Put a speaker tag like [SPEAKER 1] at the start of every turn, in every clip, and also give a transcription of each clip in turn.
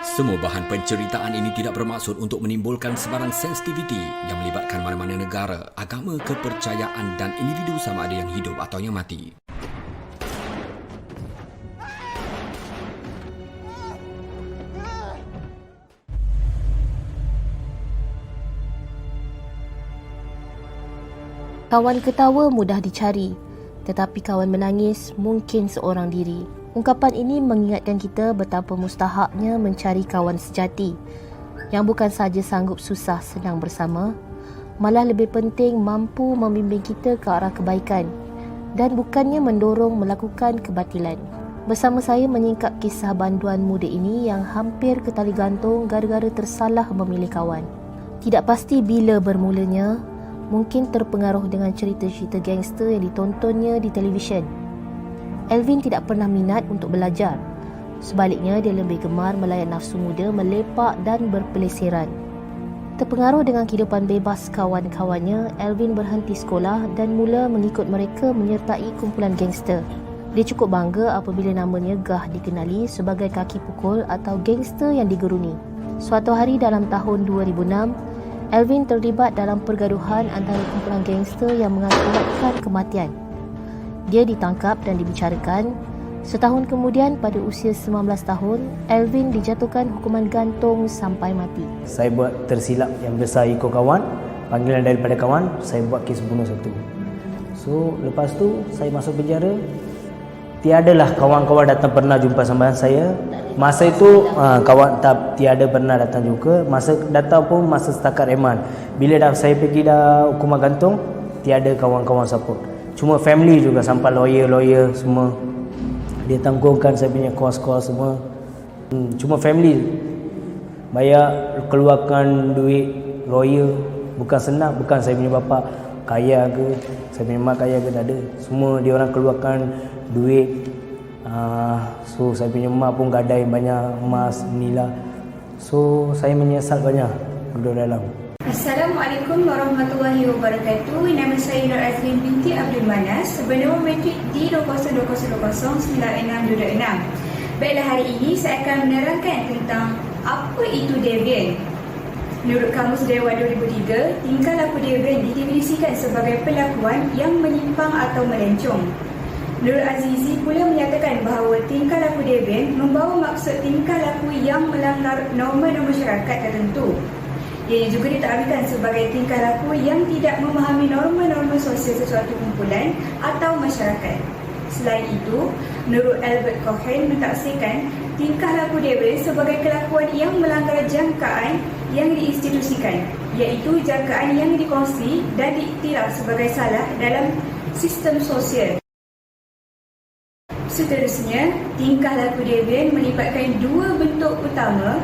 [SPEAKER 1] Semua bahan penceritaan ini tidak bermaksud untuk menimbulkan sebarang sensitiviti yang melibatkan mana-mana negara, agama, kepercayaan dan individu sama ada yang hidup atau yang mati.
[SPEAKER 2] Kawan ketawa mudah dicari, tetapi kawan menangis mungkin seorang diri. Ungkapan ini mengingatkan kita betapa mustahaknya mencari kawan sejati yang bukan sahaja sanggup susah senang bersama, malah lebih penting mampu membimbing kita ke arah kebaikan dan bukannya mendorong melakukan kebatilan. Bersama saya menyingkap kisah banduan muda ini yang hampir ke tali gantung gara-gara tersalah memilih kawan. Tidak pasti bila bermulanya, mungkin terpengaruh dengan cerita-cerita gangster yang ditontonnya di televisyen. Alvin tidak pernah minat untuk belajar. Sebaliknya, dia lebih gemar melayan nafsu muda, melepak dan berpeleseran. Terpengaruh dengan kehidupan bebas kawan-kawannya, Alvin berhenti sekolah dan mula mengikut mereka menyertai kumpulan gangster. Dia cukup bangga apabila namanya gah dikenali sebagai kaki pukul atau gangster yang digeruni. Suatu hari dalam tahun 2006, Alvin terlibat dalam pergaduhan antara kumpulan gangster yang mengakibatkan kematian. Dia ditangkap dan dibicarakan. Setahun kemudian, pada usia 19 tahun, Alvin dijatuhkan hukuman gantung sampai mati.
[SPEAKER 3] Saya buat tersilap yang besar ikut kawan. Panggilan daripada kawan, saya buat kes bunuh satu. So, lepas tu saya masuk penjara. Tiadalah kawan-kawan datang pernah jumpa sama saya. Masa itu tiada pernah datang juga. Masa datang pun masa setakat reman. Bila dah saya pergi dah hukuman gantung, tiada kawan-kawan support. Cuma family juga sampai lawyer semua. Dia tanggungan saya punya kos-kos semua. Cuma family bayar keluarkan duit lawyer bukan senang. Bukan saya punya bapa kaya ke, saya punya mak kaya ke, tak ada. Semua dia orang keluarkan duit. So saya punya mak pun gadai banyak emas nila. So saya menyesal banyak duduk dalam.
[SPEAKER 4] Assalamualaikum warahmatullahi wabarakatuh. Nama saya Nur Azlin binti Abdul Manas, bernama matrik di 202006. Baiklah, hari ini saya akan menerangkan tentang apa itu deviant. Menurut Kamus Dewan 2003, tingkah laku deviant didefinisikan sebagai perlakuan yang menyimpang atau melencong. Nurul Azizi pula menyatakan bahawa tingkah laku deviant membawa maksud tingkah laku yang melanggar norma-norma masyarakat tertentu. Ia juga ditakdirkan sebagai tingkah laku yang tidak memahami norma-norma sosial sesuatu kumpulan atau masyarakat. Selain itu, Nurul Albert Cohen mentafsirkan tingkah laku deviant sebagai kelakuan yang melanggar jangkaan yang diinstitusikan, iaitu jangkaan yang dikongsi dan diiktiraf sebagai salah dalam sistem sosial. Seterusnya, tingkah laku deviant melibatkan dua bentuk utama,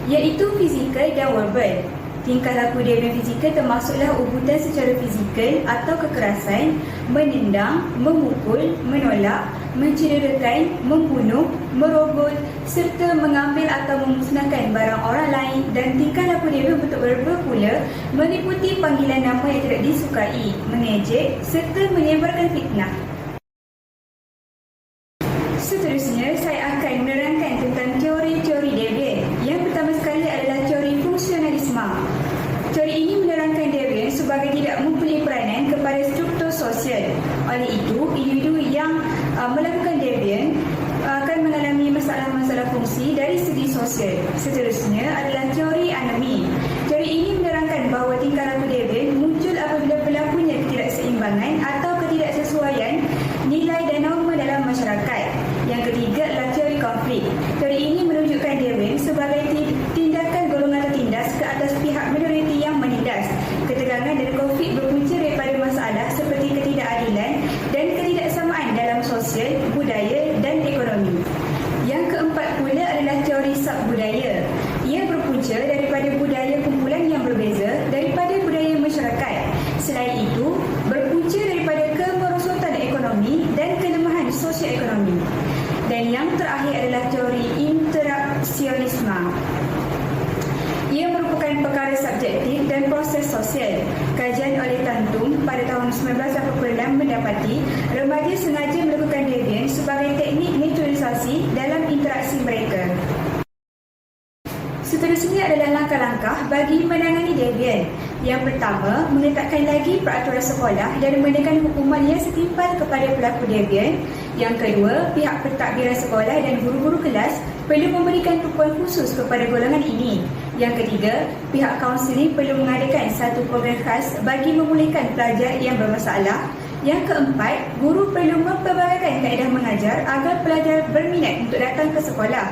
[SPEAKER 4] iaitu fizikal dan verbal. Tingkah laku deviant fizikal termasuklah ubutan secara fizikal atau kekerasan, menendang, memukul, menolak, mencederakan, membunuh, merobot serta mengambil atau memusnahkan barang orang lain. Dan tingkah laku deviant bentuk verbal pula meliputi panggilan nama yang tidak disukai, mengejek serta menyebarkan fitnah. Seterusnya, saya akan menerangkan tentang teori-teori deviant. Yang pertama sekali adalah teori fungsionalisme. Teori ini menerangkan deviant sebagai tidak mempunyai peranan kepada struktur sosial. Oleh itu, individu yang melakukan deviant akan mengalami masalah-masalah fungsi dari segi sosial. Seterusnya adalah teori anomi. Teori ini menerangkan bahawa tingkah laku deviant muncul apabila berlakunya ketidakseimbangan atau ketidaksesuaian nilai dan norma dalam masyarakat. Yang ketiga adalah teori konflik. Teori ini menunjukkan deviant sebagai tindakan golongan tertindas ke atas pihak minoriti yang menindas. Ketegangan dan konflik berpunca daripada masalah seperti ketidakadilan dan ketidaksamaan dalam sosial, budaya dan ekonomi. Yang keempat pula adalah teori subbudaya. Ia berpunca daripada budaya kumpulan yang berbeza daripada budaya masyarakat. Selain itu, berpunca daripada kemerosotan ekonomi dan kelemahan sosioekonomi. Dan yang terakhir adalah teori interaksionisme. Ia merupakan perkara subjektif dan proses sosial. Kajian oleh Tantum pada tahun 1986 mendapati remaja sengaja melakukan deviant sebagai teknik neutralisasi dalam interaksi mereka. adalah langkah-langkah bagi menangani devian. Yang pertama, meletakkan lagi peraturan sekolah dan menekan hukuman yang setimpal kepada pelaku devian. Yang kedua, pihak pentadbiran sekolah dan guru-guru kelas perlu memberikan tumpuan khusus kepada golongan ini. Yang ketiga, pihak kaunseling perlu mengadakan satu program khas bagi memulihkan pelajar yang bermasalah. Yang keempat, guru perlu memperbagaikan kaedah mengajar agar pelajar berminat untuk datang ke sekolah.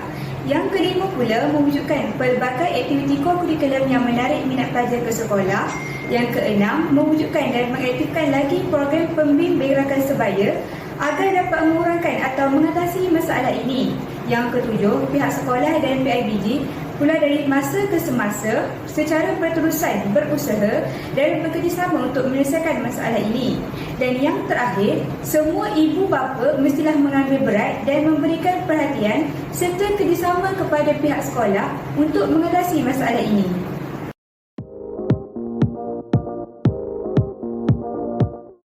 [SPEAKER 4] Yang kelima pula, mewujudkan pelbagai aktiviti kurikulam yang menarik minat pelajar ke sekolah. Yang keenam, mewujudkan dan mengaktifkan lagi program pembimbing rakan sebaya agar dapat mengurangkan atau mengatasi masalah ini. Yang ketujuh, pihak sekolah dan PIBG pula dari masa ke semasa secara berterusan berusaha dan bekerjasama untuk menyelesaikan masalah ini. Dan yang terakhir, semua ibu bapa mestilah mengambil berat dan memberikan perhatian serta kerjasama kepada pihak sekolah untuk mengatasi masalah ini.